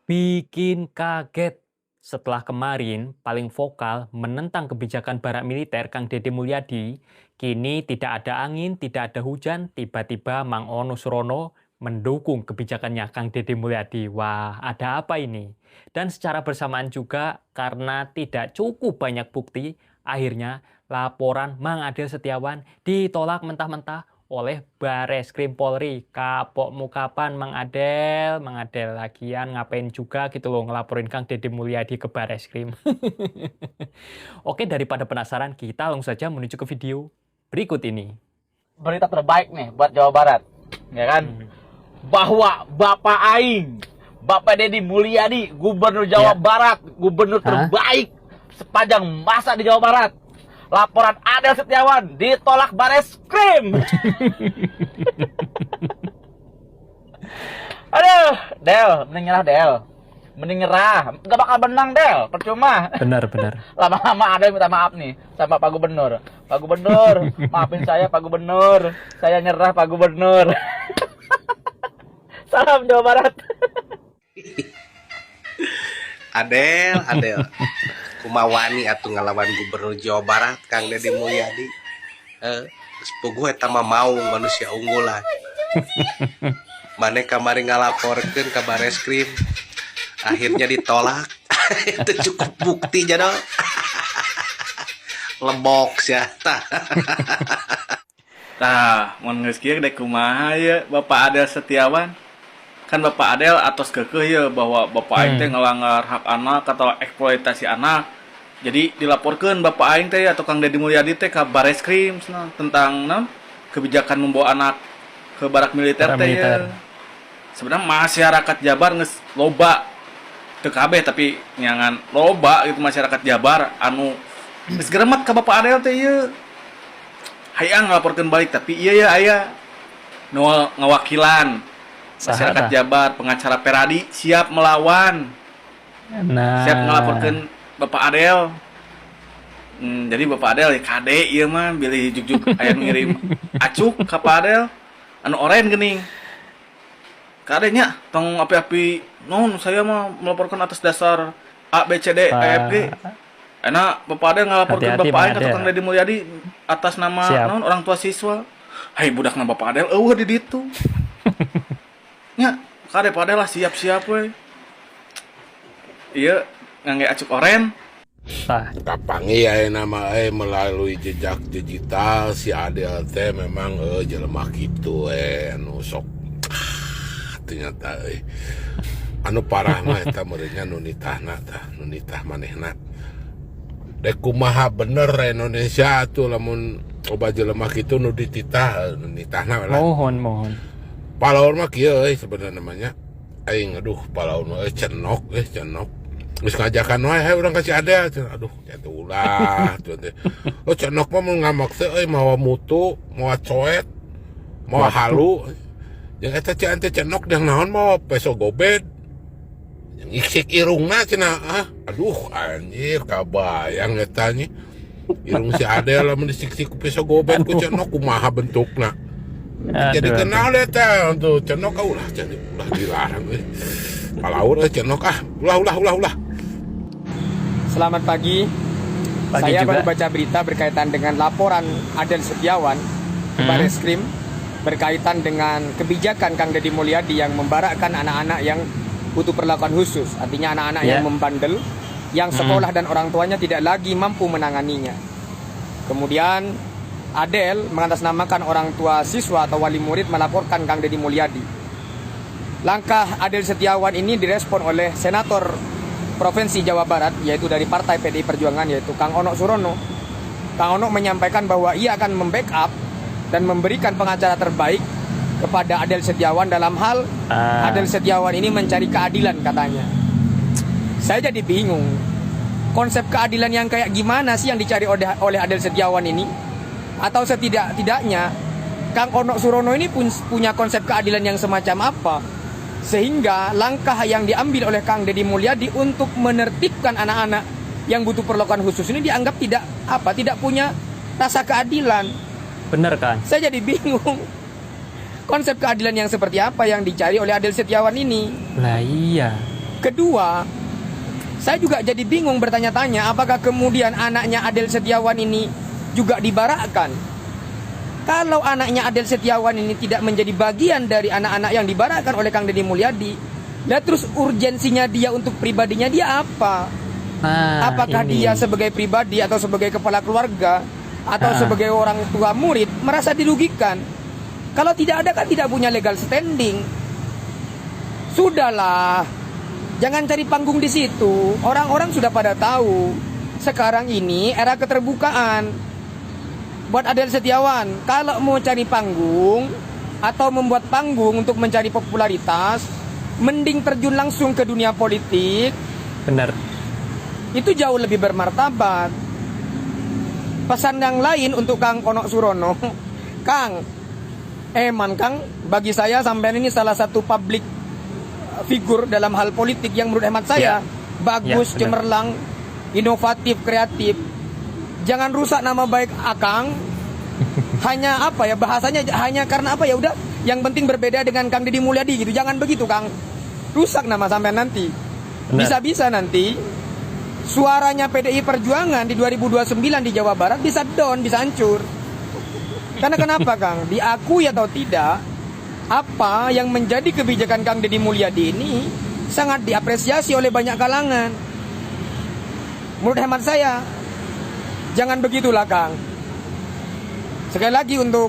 Bikin kaget. Setelah kemarin paling vokal menentang kebijakan barak militer Kang Deddy Mulyadi, kini tidak ada angin, tidak ada hujan, tiba-tiba Mang Ono Surono mendukung kebijakannya Kang Deddy Mulyadi. Wah, ada apa ini? Dan secara bersamaan juga karena tidak cukup banyak bukti, akhirnya laporan Mang Adel Setiawan ditolak mentah-mentah oleh Bareskrim Polri. Kapokmu kapan Mang Adel? Mang Adel lagian ngapain juga gitu loh ngelaporin Kang Deddy Mulyadi ke Bareskrim. Oke, daripada penasaran, kita langsung saja menuju ke video berikut ini. Berita terbaik nih buat Jawa Barat, ya kan? Bahwa Bapak Aing, Bapak Deddy Mulyadi, Gubernur Jawa Barat, gubernur terbaik sepanjang masa di Jawa Barat. Laporan Adel Setiawan ditolak Bareskrim. Aduh, Del, mending nyerah Del. Mending nyerah, gak bakal menang Del, percuma. Benar. Lama-lama Adel minta maaf nih sama Pak Gubernur. Pak Gubernur, maafin saya Pak Gubernur. Saya nyerah Pak Gubernur. Salam Jawa Barat. Adel, kumawani atuh ngalawan Gubernur Jawa Barat Kang Deddy Mulyadi. Sepuguh eta mah mau manusia unggulan. Mane kamari ngalaporkeun ka Bareskrim, akhirnya ditolak. Itu cukup bukti jadol. Lebok sia tah. Tah, mun geus kieu dek kumaha ye Bapak Adel Setiawan? Kan Bapak Adel atos keukeuh ye bahwa Bapak aing teh ngelanggar hak anak atau eksploitasi anak. Jadi dilaporkeun Bapak aing teh atau Kang Deddy Mulyadi teh ka Bareskrim tentang kebijakan membawa anak ke barak militer teh ye. Sebenarnya masyarakat Jabar geus loba teu kabeh tapi nyangan loba gitu masyarakat Jabar anu geus gremet ka Bapak Adel teh ye. Hayang ngelaporkeun balik tapi iya ya aya nu ngawakilan masyarakat Jabar, pengacara Peradi siap melawan. Siap ngelaporkeun Bapak Adel. Jadi Bapak Adel ya kade ieu mah bilih jugjug aya ngirim acuk ka Pak Adel anu oren geuning. Kade nya tong api-api non saya mah melaporkan atas dasar A B C D E F G. Enak Bapak Adel ngelaporkeun Bapak aing ka Kang Deddy Mulyadi atas nama non orang tua siswa. Hai budakna Bapak Adel eueuh di ditu. Nya, kade Pak Adel lah siap-siap we. Iya, ngangge acuk oren. Kapangi ya nama melalui jejak digital si Adel teh memang jelema kitu anu sok ternyata anu parah mah eta meureunnya nu nitahna tah nu nitah manehna. Dek kumaha bener Indonesia tuh lamun loba jelema kitu nu dititah nu nitahna lah. Mohon. Palaur mah kieu sebenarnya namanya aing palaur mah cenok. Geus ngajakan wae urang ka si Adel. Aduh atuh ulah tuh teh. Lo cenok mah mun ngamaksa mawa mutu, mawa coet, mawa halu. Yang eta cian teh cenok yang naon mawa peso gobed. Yang iksik irungna cenah aduh anjir kabayang eta nya. Irung si Adel lamun disik-sik ku peso gobed ku cenok kumaha bentukna. Jadi kenal deh tuh cenok ulah jadi ulah dilarang palaur cenok ulah. Selamat pagi. Saya baru baca berita berkaitan dengan laporan Adel Setiawan ke Bareskrim berkaitan dengan kebijakan Kang Deddy Mulyadi yang membarakkan anak-anak yang butuh perlakuan khusus, artinya anak-anak yang membandel, yang sekolah dan orang tuanya tidak lagi mampu menanganinya. Kemudian Adel mengatasnamakan orang tua siswa atau wali murid melaporkan Kang Deddy Mulyadi. Langkah Adel Setiawan ini direspon oleh Senator Provinsi Jawa Barat, yaitu dari Partai PDI Perjuangan, yaitu Kang Ono Surono. Kang Ono menyampaikan bahwa ia akan membackup dan memberikan pengacara terbaik kepada Adel Setiawan dalam hal Adel Setiawan ini mencari keadilan katanya. Saya jadi bingung. Konsep keadilan yang kayak gimana sih yang dicari oleh Adel Setiawan ini? Atau setidak-tidaknya Kang Ono Surono ini punya konsep keadilan yang semacam apa sehingga langkah yang diambil oleh Kang Deddy Mulyadi untuk menertibkan anak-anak yang butuh perlakuan khusus ini dianggap tidak punya rasa keadilan. Bener kan? Saya jadi bingung. Konsep keadilan yang seperti apa yang dicari oleh Adel Setiawan ini? Lah iya. Kedua, saya juga jadi bingung bertanya-tanya apakah kemudian anaknya Adel Setiawan ini juga dibarakkan. Kalau anaknya Adel Setiawan ini tidak menjadi bagian dari anak-anak yang dibarakkan oleh Kang Deddy Mulyadi, lah terus urgensinya dia untuk pribadinya dia apa? Apakah dia sebagai pribadi atau sebagai kepala keluarga atau sebagai orang tua murid merasa dirugikan? Kalau tidak ada kan tidak punya legal standing. Sudahlah, jangan cari panggung di situ. Orang-orang sudah pada tahu. Sekarang ini era keterbukaan. Buat Adel Setiawan, kalau mau cari panggung atau membuat panggung untuk mencari popularitas, mending terjun langsung ke dunia politik. Benar. Itu jauh lebih bermartabat. Pesan yang lain untuk Kang Onok Surono, Kang, Kang, bagi saya sampean ini salah satu public figur dalam hal politik yang menurut hemat saya bagus, cemerlang, inovatif, kreatif. Jangan rusak nama baik Akang. Hanya apa ya bahasanya, hanya karena apa ya udah. Yang penting berbeda dengan Kang Deddy Mulyadi gitu. Jangan begitu Kang. Rusak nama sampean nanti. Bisa-bisa nanti suaranya PDI Perjuangan di 2029 di Jawa Barat bisa down, bisa hancur. Karena kenapa Kang? Diakui atau tidak, apa yang menjadi kebijakan Kang Deddy Mulyadi ini sangat diapresiasi oleh banyak kalangan. Menurut hemat saya, jangan begitulah Kang. Sekali lagi untuk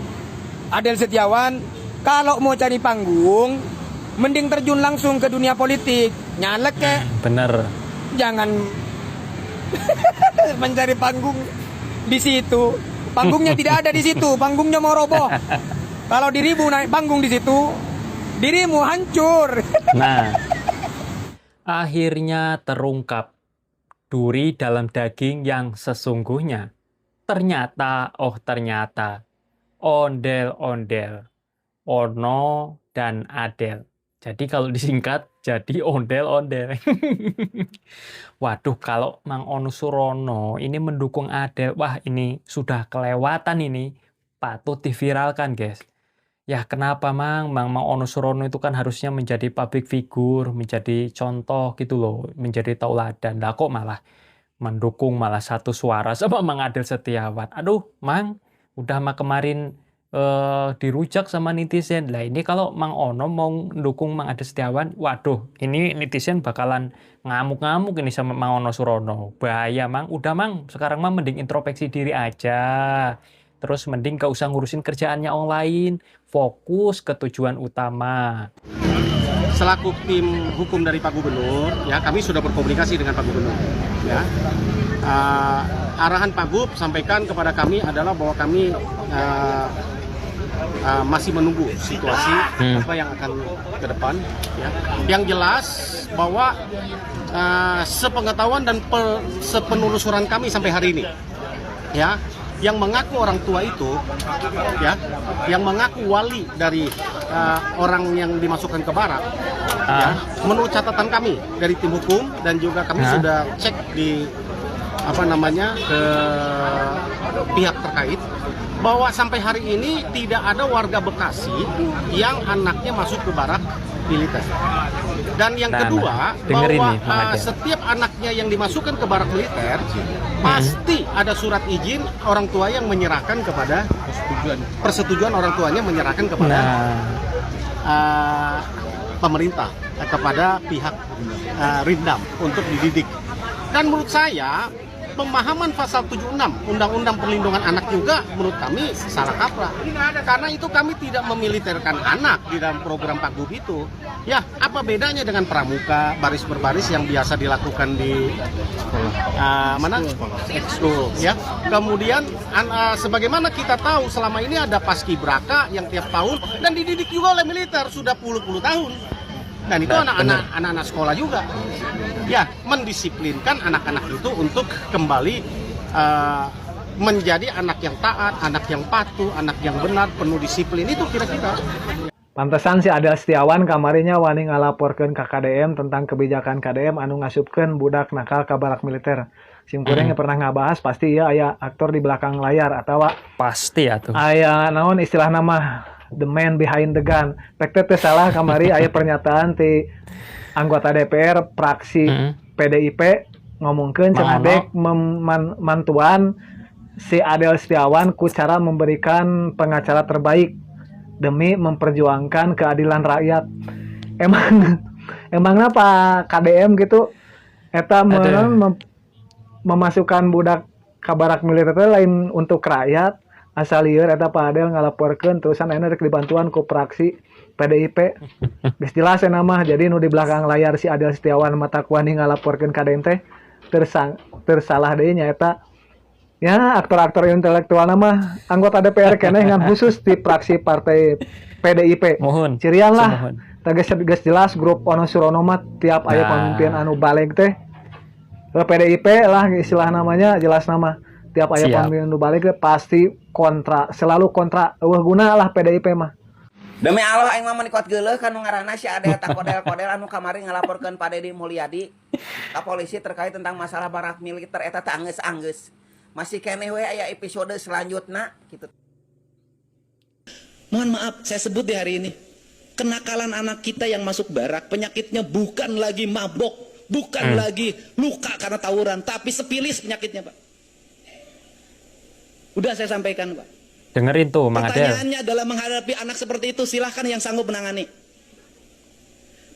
Adel Setiawan, kalau mau cari panggung, mending terjun langsung ke dunia politik. Nyalek kek. Bener. Jangan mencari panggung di situ. Panggungnya tidak ada di situ. Panggungnya mau roboh. Kalau dirimu naik panggung di situ, dirimu hancur. Nah, akhirnya terungkap duri dalam daging yang sesungguhnya. Ternyata, ondel-ondel, Ono dan Adel. Jadi kalau disingkat, jadi ondel-ondel. Waduh, kalau Mang Ono Surono ini mendukung Adel, wah ini sudah kelewatan ini. Patut diviralkan, guys. Ya kenapa Mang Ono Surono itu kan harusnya menjadi public figure, menjadi contoh gitu loh, menjadi tauladan. Lah kok malah mendukung malah satu suara sama Mang Adel Setiawan. Aduh, Mang, udah mah kemarin dirujak sama netizen. Lah ini kalau Mang Ono mau mendukung Mang Adel Setiawan, waduh, ini netizen bakalan ngamuk-ngamuk ini sama Mang Ono Surono. Bahaya Mang, udah Mang, sekarang mah mending introspeksi diri aja. Terus mending gak usah ngurusin kerjaannya orang lain, fokus ke tujuan utama. Selaku tim hukum dari Pak Gubernur, ya kami sudah berkomunikasi dengan Pak Gubernur. Ya, arahan Pak Gub sampaikan kepada kami adalah bahwa kami masih menunggu situasi apa yang akan ke depan. Ya. Yang jelas bahwa sepengetahuan dan sepenelusuran kami sampai hari ini, ya, yang mengaku orang tua itu, ya, yang mengaku wali dari orang yang dimasukkan ke barak, ya, menurut catatan kami dari tim hukum dan juga kami sudah cek di ke pihak terkait bahwa sampai hari ini tidak ada warga Bekasi yang anaknya masuk ke barak militer. Dan yang kedua, bahwa setiap anaknya yang dimasukkan ke barak militer pasti ada surat izin orang tua yang menyerahkan kepada persetujuan orang tuanya menyerahkan kepada pemerintah, kepada pihak Rindam untuk dididik. Dan menurut saya pemahaman pasal 76 Undang-Undang Perlindungan Anak juga menurut kami salah kaprah. Karena itu kami tidak memiliterkan anak di dalam program Pak Gub itu. Ya, apa bedanya dengan pramuka, baris berbaris yang biasa dilakukan di ekskul, ya. Kemudian sebagaimana kita tahu selama ini ada paskibraka yang tiap tahun dan dididik juga oleh militer sudah puluh-puluh tahun. Dan itu anak-anak sekolah juga. Ya, mendisiplinkan anak-anak itu untuk kembali menjadi anak yang taat, anak yang patuh, anak yang benar, penuh disiplin. Itu kira-kira. Pantesan si Adel Setiawan kamarinya wani ngalaporkeun ka KDM tentang kebijakan KDM anu ngasupkeun budak nakal ka barak militer. Simkuring pernah ngabahas pasti ya aya aktor di belakang layar atau pasti atuh. Aya naon istilah nama the man behind the gun. Pek teh salah kamari aya pernyataan ti anggota DPR fraksi PDIP ngomongkeun cenah dek mantuan si Adel Setiawan ku cara memberikan pengacara terbaik demi memperjuangkan keadilan rakyat. Emangnya Pak KDM gitu eta memasukkan budak ka barak militer lain untuk rakyat asal lieur eta Pak Adel ngalaporkeun terusan ayeuna rek dibantuan ku fraksi PDIP. Geus jelas eta mah jadi nu di belakang layar si Adel Setiawan mata kuani ngalaporkeun KDM teh tersalah deui nyaeta ya aktor-aktor intelektual nama anggota DPR keneh ngan khusus di fraksi partai PDIP. Cirian lah. Tegas jelas grup Wonosurono mah tiap aya pemimpin anu balik teh PDIP lah istilah namanya jelas nama. Tiap aya pemimpin anu balik teh pasti kontra, selalu kontra. Eueuh guna lah PDIP mah. Demi Allah aing mah menikot geuleuh kan nu ngaranna si Ade eta kodel-kodel anu kamari ngalaporkeun Pak Deddy Mulyadi ka polisi terkait tentang masalah barak militer eta teh anggeus-anggeus. Masih keneh we aya episode selanjutnya gitu. Mohon maaf saya sebut di hari ini. Kenakalan anak kita yang masuk barak penyakitnya bukan lagi mabok, bukan lagi luka karena tawuran, tapi sepilis penyakitnya, Pak. Udah saya sampaikan, Pak. Dengerin tuh, Mang Adel. Pertanyaannya adalah menghadapi anak seperti itu, silahkan yang sanggup menangani.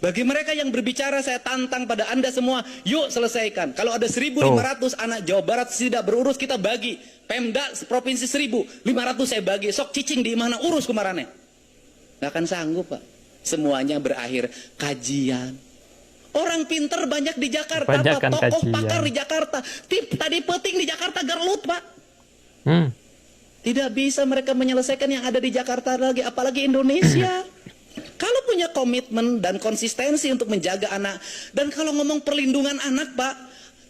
Bagi mereka yang berbicara, saya tantang pada Anda semua, yuk selesaikan. Kalau ada 1.500 anak Jawa Barat tidak berurus, kita bagi. Pemda provinsi 1.500 saya bagi. Sok cicing di mana urus kemarannya. Nggak akan sanggup, Pak. Semuanya berakhir kajian. Orang pinter banyak di Jakarta, Pak. Tokoh pakar di Jakarta. Tadi peting di Jakarta gerlut, Pak. Tidak bisa mereka menyelesaikan yang ada di Jakarta lagi, apalagi Indonesia. Kalau punya komitmen dan konsistensi untuk menjaga anak, dan kalau ngomong perlindungan anak, Pak,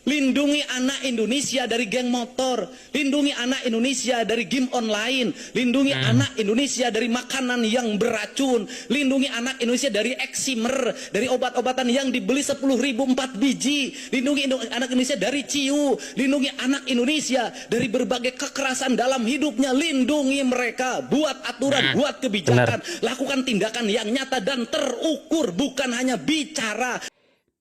lindungi anak Indonesia dari geng motor, lindungi anak Indonesia dari game online, lindungi anak Indonesia dari makanan yang beracun, lindungi anak Indonesia dari eksimer, dari obat-obatan yang dibeli 10.000 4 biji, lindungi anak Indonesia dari ciu, lindungi anak Indonesia dari berbagai kekerasan dalam hidupnya, lindungi mereka, buat aturan, buat kebijakan, lakukan tindakan yang nyata dan terukur, bukan hanya bicara.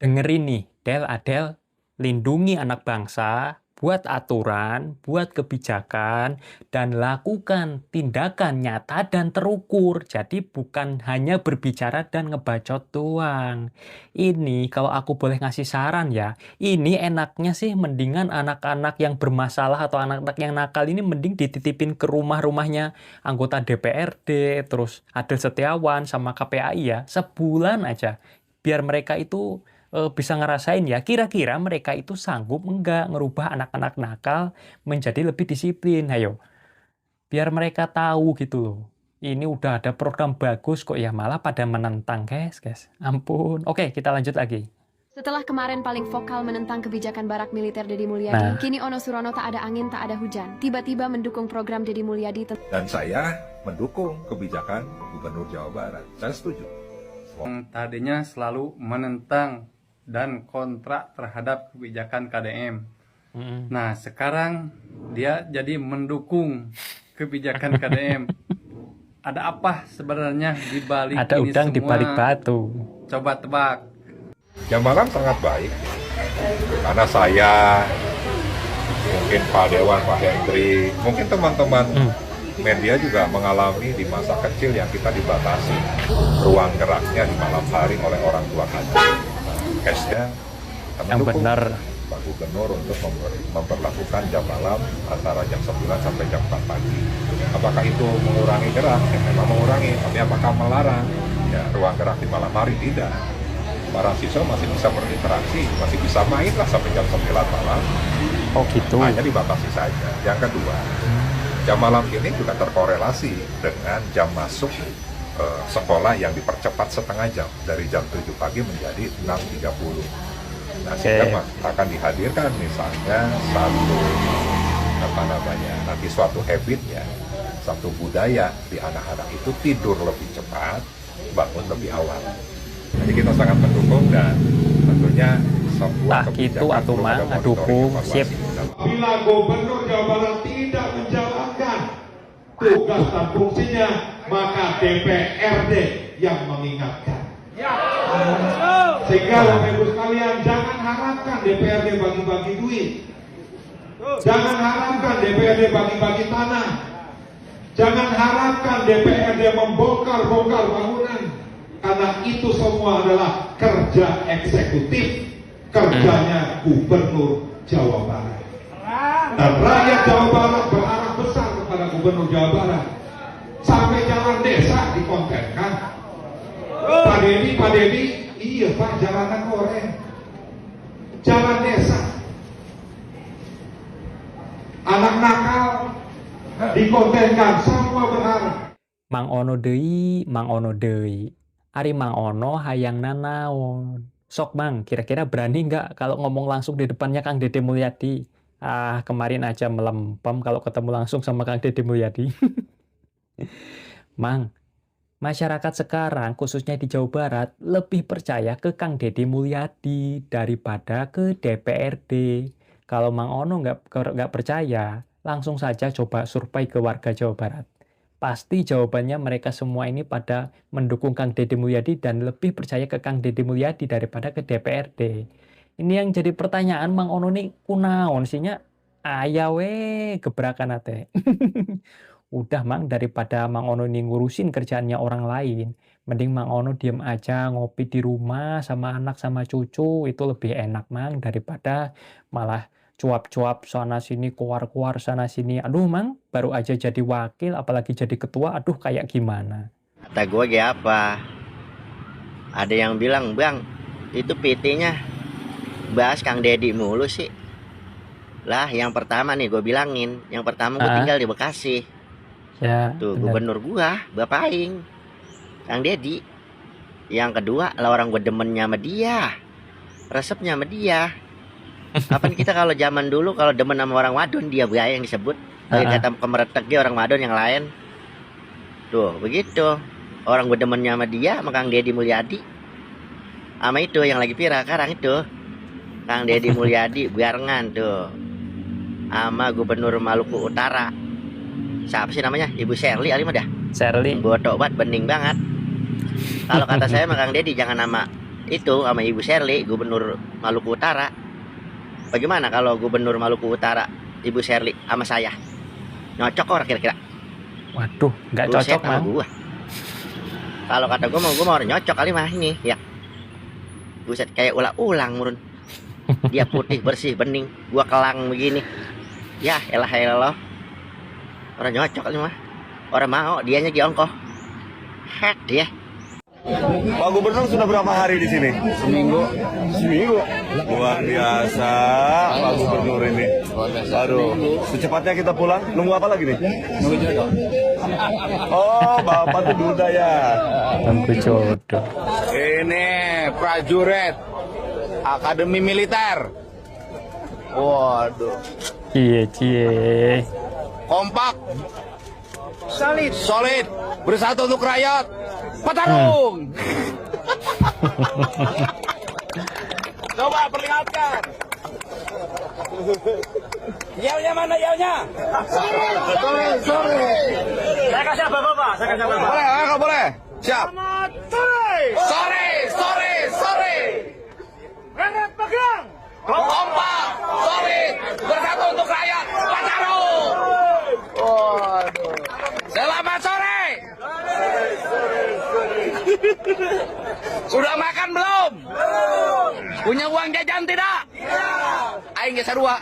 Dengerin nih, Adel, lindungi anak bangsa, buat aturan, buat kebijakan, dan lakukan tindakan nyata dan terukur. Jadi bukan hanya berbicara dan ngebacot doang. Ini kalau aku boleh ngasih saran ya, ini enaknya sih mendingan anak-anak yang bermasalah atau anak-anak yang nakal ini mending dititipin ke rumah-rumahnya anggota DPRD, terus Adel Setiawan sama KPAI ya, sebulan aja. Biar mereka itu bisa ngerasain ya, kira-kira mereka itu sanggup enggak ngerubah anak-anak nakal menjadi lebih disiplin. Ayo, biar mereka tahu gitu loh. Ini udah ada program bagus kok ya, malah pada menentang, guys. Ampun. Oke, kita lanjut lagi. Setelah kemarin paling vokal menentang kebijakan barak militer Deddy Mulyadi, kini Wonosurono tak ada angin, tak ada hujan. Tiba-tiba mendukung program Deddy Mulyadi. Dan saya mendukung kebijakan Gubernur Jawa Barat. Saya setuju. Tadinya selalu menentang dan kontra terhadap kebijakan KDM. Nah, sekarang dia jadi mendukung kebijakan KDM. Ada apa sebenarnya di balik ini semua? Ada udang di balik batu. Coba tebak. Jambalan sangat baik. Karena saya, mungkin Pak Dewan, Pak Hendri, mungkin teman-teman media juga mengalami di masa kecil yang kita dibatasi ruang geraknya di malam hari oleh orang tua kami. Cashnya yang benar Pak Gubernur untuk memperlakukan jam malam antara jam 9 sampai jam 4 pagi. Apakah itu mengurangi gerak? Ya, memang mengurangi, tapi apakah melarang? Ya, ruang gerak di malam hari tidak. Para siswa masih bisa berinteraksi, masih bisa main lah sampai jam 9 malam. Oh gitu. Hanya dibatasi saja. Yang kedua, jam malam ini juga terkorelasi dengan jam masuk sekolah yang dipercepat setengah jam dari jam 7 pagi menjadi 6.30. Nah, sehingga akan dihadirkan misalnya suatu habitnya, satu budaya di anak-anak itu tidur lebih cepat, bangun lebih awal. Jadi kita sangat mendukung dan tentunya sebuah kebijakan dukung sip. Bila Gubernur Jawa Barat tidak menjalankan tugas dan fungsinya, maka DPRD yang mengingatkan. Sehingga Bapak Ibu sekalian jangan harapkan DPRD bagi-bagi duit. Jangan harapkan DPRD bagi-bagi tanah. Jangan harapkan DPRD membongkar-bongkar bangunan. Karena itu semua adalah kerja eksekutif, kerjanya Gubernur Jawa Barat. Dan rakyat Jawa Barat berharap besar kepada Gubernur Jawa Barat. Sampai jalan desa dikontenkan. Pak Dedi, iya Pak, jalanan goreng. Jalan desa. Anak nakal dikontenkan, semua berharap. Mang Ono deui. Ari Mang Ono hayang nanaon. Sok Mang, kira-kira berani nggak kalau ngomong langsung di depannya Kang Dede Mulyadi? Kemarin aja melempem kalau ketemu langsung sama Kang Dede Mulyadi. Mang, masyarakat sekarang khususnya di Jawa Barat lebih percaya ke Kang Dede Mulyadi daripada ke DPRD. Kalau Mang Ono nggak percaya, langsung saja coba survei ke warga Jawa Barat. Pasti jawabannya mereka semua ini pada mendukung Kang Dede Mulyadi dan lebih percaya ke Kang Dede Mulyadi daripada ke DPRD. Ini yang jadi pertanyaan, Mang Ono nih kunaon sihnya ayawe gebrakan ate. Udah Mang, daripada Mang Ono ini ngurusin kerjaannya orang lain, mending Mang Ono diem aja ngopi di rumah sama anak sama cucu, itu lebih enak Mang daripada malah cuap-cuap sana sini, keluar-keluar sana sini. Aduh Mang, baru aja jadi wakil apalagi jadi ketua, aduh kayak gimana. Kata gue kayak apa? Ada yang bilang, Bang, itu PT-nya bahas Kang Dedi mulu sih. Lah, yang pertama nih gue bilangin, yang pertama gue tinggal di Bekasi. Ya, tuh bener. Gubernur gua, Bapak Aing, Kang Dedi. Yang kedua, lah orang gue demennya sama dia, resepnya sama dia. Kapan kita kalau zaman dulu kalau demen sama orang wadon, dia buaya yang disebut. Kayak kata kemeretek dia orang wadon yang lain. Tuh, begitu. Orang gue demennya sama dia, sama Kang Dedi Mulyadi. Sama itu yang lagi viral sekarang itu. Kang Dedi Mulyadi barengan tuh. Sama Gubernur Maluku Utara. Siapa sih namanya? Ibu Sherly alimah dah. Sherly. Botok banget, bening banget. Kalau kata saya sama Kang Dedi jangan sama itu, sama Ibu Sherly, Gubernur Maluku Utara. Bagaimana kalau Gubernur Maluku Utara, Ibu Sherly sama saya? Nyocok orang kira-kira? Waduh, nggak cocok sama gua. Kalau kata gua mau nyocok kali mah ini, ya. Buset, kayak ulang-ulang murun. Dia putih, bersih, bening, gua kelang begini. Ya, elah. Orang nyocok kali mah. Orang mau, dianya giongkoh. Hek dia. Pak Gubernur sudah berapa hari di sini? Seminggu. Luar biasa Pak Gubernur ini. Aduh, secepatnya kita pulang. Nunggu apa lagi nih? Nunggu jodoh. Oh, Bapak tuh duda ya. Nunggu jodoh. Ini prajurit Akademi Militer. Waduh. Cie. Kompak. Solid. Bersatu untuk rakyat. Petarung. Coba perlihatkan. Yelnya mana yelnya? Sore. Saya kasih apa Bapak? Boleh. Siap. Sore. Granat pegang. Kompak. Solid. Bersatu untuk rakyat. Petarung. Waduh. Selamat sore. Sudah makan belum? Punya uang jajan tidak? Aing geus sarua.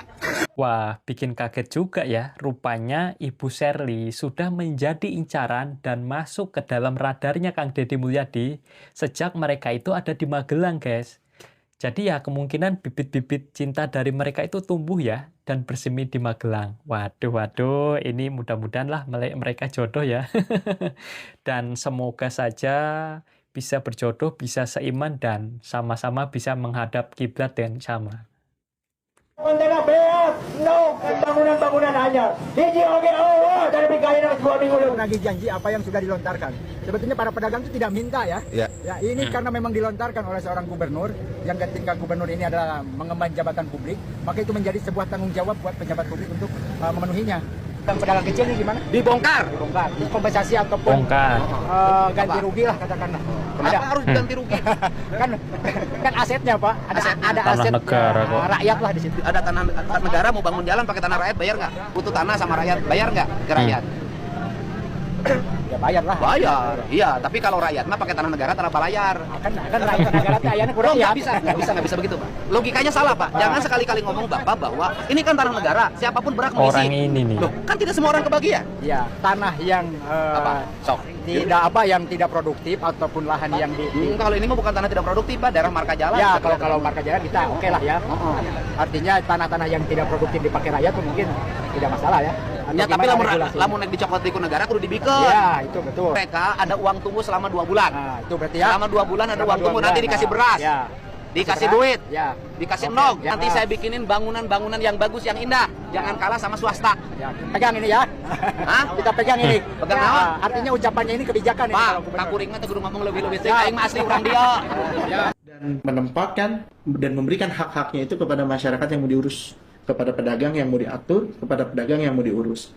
Wah, bikin kaget juga ya. Rupanya Ibu Sherly sudah menjadi incaran dan masuk ke dalam radarnya Kang Dede Mulyadi sejak mereka itu ada di Magelang, guys. Jadi ya kemungkinan bibit-bibit cinta dari mereka itu tumbuh ya dan bersemi di Magelang. Waduh, ini mudah-mudahan lah mereka jodoh ya. Dan semoga saja bisa berjodoh, bisa seiman dan sama-sama bisa menghadap kiblat yang sama. Kontena beak, no, bangunan-bangunan hanyar. Hiji oge dari bigayana 2 minggu lalu. Nagih janji apa yang sudah dilontarkan. Sebetulnya para pedagang itu tidak minta ya. Ya ini karena memang dilontarkan oleh seorang gubernur yang ketika gubernur ini adalah mengemban jabatan publik, maka itu menjadi sebuah tanggung jawab buat pejabat publik untuk memenuhinya. Dan pedagang kecil ini gimana? Dibongkar. Kompensasi ataupun ganti rugi lah katakanlah. Kenapa harus ganti rugi? kan asetnya Pak, ada Tanah aset negara kok. rakyat lah di situ. Ada tanah negara mau bangun jalan pakai tanah rakyat bayar nggak? Butuh tanah sama rakyat bayar nggak ke rakyat? Ya bayar lah. Bayar, iya. Tapi kalau rakyat mah pakai tanah negara tanah bayar. Kan rakyat negara teh ayana kurang nggak bisa begitu Pak. Logikanya salah Pak. Jangan sekali-kali ngomong Bapak bahwa ini kan tanah negara, siapapun berhak mengisi. Orang ini nih. Loh, kan tidak semua orang kebagian. Ya, tanah yang yang tidak produktif ataupun lahan yang kalau ini mah bukan tanah tidak produktif Pak, daerah marka jalan. Ya, kalau marka jalan kita oke lah ya. Artinya tanah-tanah yang tidak produktif dipakai rakyat tuh mungkin tidak masalah ya. Ya, tapi lamun naik dicokot di negara kudu dibikeun. Ya, itu betul. Mereka ada uang tunggu selama 2 bulan. Nah, itu berarti ya. Selama 2 bulan ada uang tunggu, nanti dikasih beras. Ya. Dikasih duit. Ya. Dikasih nog. Nanti saya bikinin bangunan-bangunan yang bagus, yang indah. Jangan kalah sama swasta. Ya, pegang ini ya. Hah? Kita pegang ini. Pegang Ya, naon? Artinya ucapannya ini kebijakan ini. Pak, kakuring mah teh kudu ngomong lebih-lebih teh. Aing mah asli urang dia. Dan menempatkan dan memberikan hak-haknya itu kepada masyarakat yang mau diurus, kepada pedagang yang mau diatur, kepada pedagang yang mau diurus.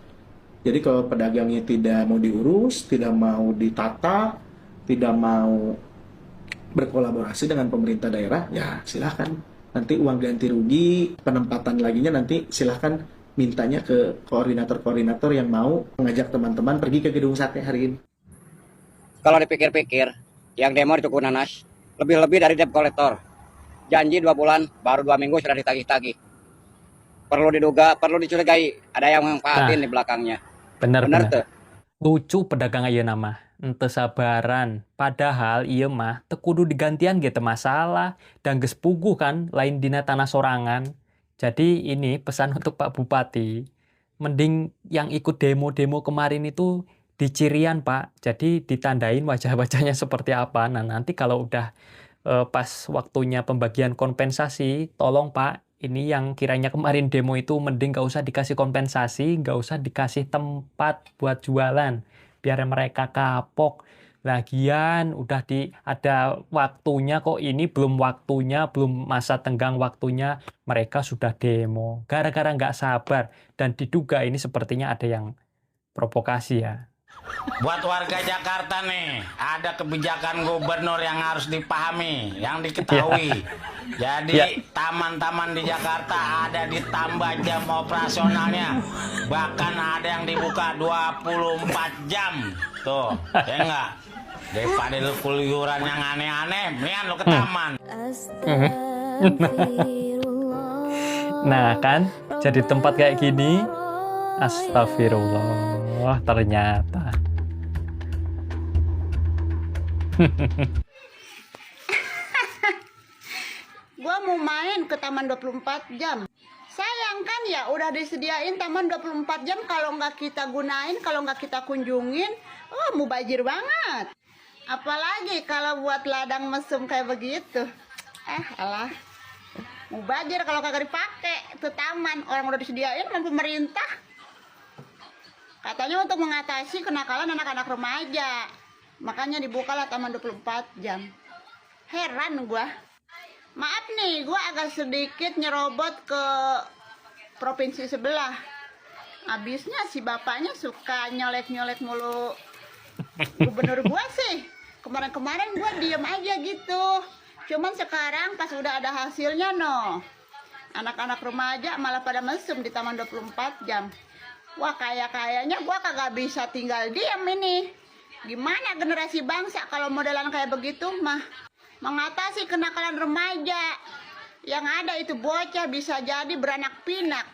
Jadi kalau pedagangnya tidak mau diurus, tidak mau ditata, tidak mau berkolaborasi dengan pemerintah daerah, ya silahkan. Nanti uang ganti rugi, penempatan laginya nanti silahkan mintanya ke koordinator-koordinator yang mau mengajak teman-teman pergi ke gedung sate hari ini. Kalau dipikir-pikir, yang demo di Tugu Nanas lebih-lebih dari debt collector. Janji 2 bulan, baru 2 minggu sudah ditagih-tagih. Perlu diduga, perlu dicurigai, ada yang manfaatin di belakangnya. Bener tuh. Lucu pedagang ayeuna nama. Ente sabaran. Padahal iya mah teu kudu digantian gitu masalah. Dan geus puguh kan lain dina tanah sorangan. Jadi ini pesan untuk Pak Bupati. Mending yang ikut demo-demo kemarin itu dicirian Pak. Jadi ditandain wajah-wajahnya seperti apa. Nah nanti kalau udah pas waktunya pembagian kompensasi, tolong Pak. Ini yang kiranya kemarin demo itu mending gak usah dikasih kompensasi, gak usah dikasih tempat buat jualan. Biar mereka kapok. Lagian udah ada waktunya kok, ini belum waktunya, belum masa tenggang waktunya. Mereka sudah demo. Gara-gara gak sabar. Dan diduga ini sepertinya ada yang provokasi ya. Buat warga Jakarta nih, ada kebijakan gubernur yang harus dipahami, yang diketahui. Jadi taman-taman di Jakarta ada ditambah jam operasionalnya. Bahkan ada yang dibuka 24 jam. Tuh, ya enggak? Daripada lu keluyuran yang aneh-aneh, mendingan lu ke taman. Nah kan, jadi tempat kayak gini, astagfirullah. Wah ternyata. Gua mau main ke taman 24 jam. Sayang kan ya udah disediain taman 24 jam, kalau nggak kita gunain, kalau nggak kita kunjungin, mubazir banget. Apalagi kalau buat ladang mesum kayak begitu. Alah. Mubazir kalau kagak dipakai tuh taman, orang udah disediain sama pemerintah. Katanya untuk mengatasi kenakalan anak-anak remaja. Makanya dibukalah taman 24 jam. Heran gua. Maaf nih, gua agak sedikit nyerobot ke provinsi sebelah. Habisnya si bapaknya suka nyolek-nyolek mulu gubernur gua sih. Kemarin-kemarin gua diem aja gitu. Cuman sekarang pas udah ada hasilnya anak-anak remaja malah pada mesum di taman 24 jam. Wah kayaknya gua kagak bisa tinggal diam ini. Gimana generasi bangsa kalau modelan kayak begitu mah? Mengatasi kenakalan remaja. Yang ada itu bocah bisa jadi beranak pinak.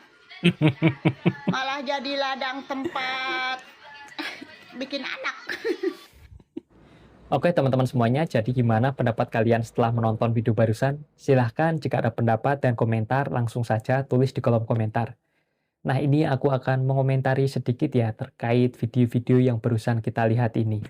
Malah jadi ladang tempat bikin anak. Oke teman-teman semuanya, jadi gimana pendapat kalian setelah menonton video barusan? Silahkan jika ada pendapat dan komentar langsung saja tulis di kolom komentar. Nah ini aku akan mengomentari sedikit ya terkait video-video yang barusan kita lihat ini.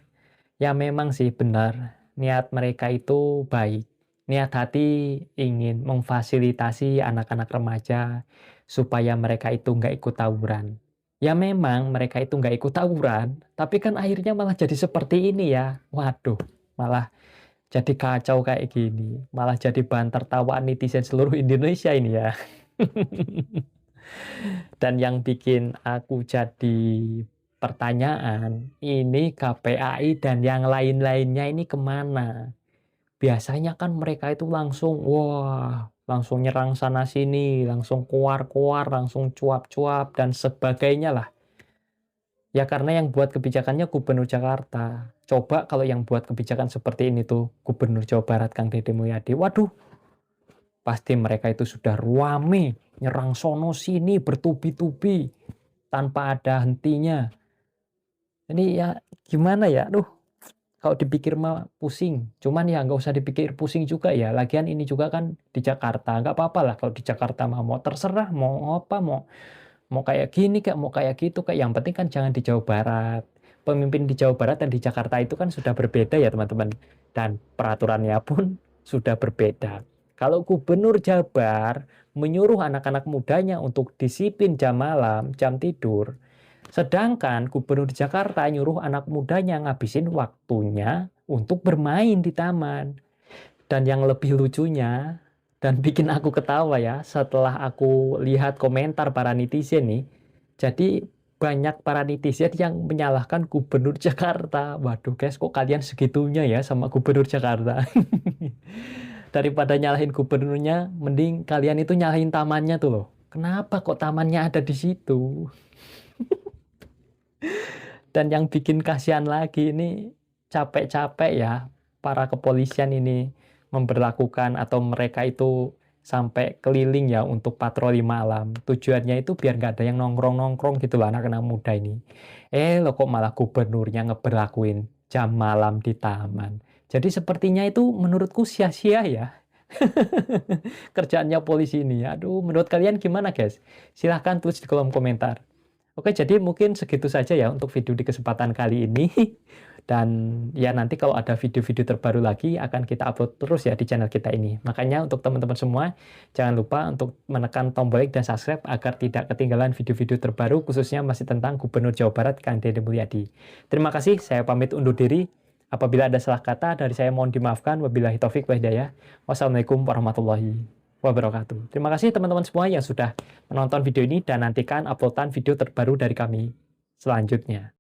Ya memang sih benar, niat mereka itu baik. Niat hati ingin memfasilitasi anak-anak remaja supaya mereka itu nggak ikut tawuran. Ya memang mereka itu nggak ikut tawuran, tapi kan akhirnya malah jadi seperti ini ya. Waduh, malah jadi kacau kayak gini. Malah jadi bahan tertawaan netizen seluruh Indonesia ini ya. Dan yang bikin aku jadi pertanyaan, ini KPAI dan yang lain-lainnya ini kemana? Biasanya kan mereka itu langsung, wah, langsung nyerang sana sini, langsung kuar-kuar, langsung cuap-cuap, dan sebagainya lah. Ya karena yang buat kebijakannya Gubernur Jakarta. Coba kalau yang buat kebijakan seperti ini tuh Gubernur Jawa Barat Kang Deddy Mulyadi. Waduh, pasti mereka itu sudah ruame, nyerang sono sini bertubi-tubi tanpa ada hentinya. Ini ya gimana ya, aduh, kalau dipikir mah pusing. Cuman ya nggak usah dipikir pusing juga ya. Lagian ini juga kan di Jakarta, nggak apa-apa lah kalau di Jakarta mah mau terserah, mau apa, mau kayak gini, kayak mau kayak gitu, kayak yang penting kan jangan di Jawa Barat. Pemimpin di Jawa Barat dan di Jakarta itu kan sudah berbeda ya teman-teman. Dan peraturannya pun sudah berbeda. Kalau Gubernur Jabar menyuruh anak-anak mudanya untuk disiplin jam malam, jam tidur, sedangkan Gubernur Jakarta nyuruh anak mudanya ngabisin waktunya untuk bermain di taman. Dan yang lebih lucunya, dan bikin aku ketawa ya, setelah aku lihat komentar para netizen nih, jadi banyak para netizen yang menyalahkan Gubernur Jakarta. Waduh guys, kok kalian segitunya ya sama Gubernur Jakarta? Daripada nyalahin gubernurnya, mending kalian itu nyalahin tamannya tuh loh. Kenapa kok tamannya ada di situ? Dan yang bikin kasihan lagi ini capek-capek ya para kepolisian ini memberlakukan atau mereka itu sampai keliling ya untuk patroli malam. Tujuannya itu biar nggak ada yang nongkrong-nongkrong gitu loh anak-anak muda ini. Loh kok malah gubernurnya ngeberlakuin jam malam di taman. Jadi sepertinya itu menurutku sia-sia ya. Kerjaannya polisi ini. Aduh, menurut kalian gimana guys? Silahkan tulis di kolom komentar. Oke, jadi mungkin segitu saja ya untuk video di kesempatan kali ini. Dan ya nanti kalau ada video-video terbaru lagi akan kita upload terus ya di channel kita ini. Makanya untuk teman-teman semua, jangan lupa untuk menekan tombol like dan subscribe agar tidak ketinggalan video-video terbaru khususnya masih tentang Gubernur Jawa Barat Kang Deddy Mulyadi. Terima kasih, saya pamit undur diri. Apabila ada salah kata dari saya mohon dimaafkan. Wabillahi taufik wa hidayah. Wassalamualaikum warahmatullahi wabarakatuh. Terima kasih teman-teman semua yang sudah menonton video ini dan nantikan uploadan video terbaru dari kami selanjutnya.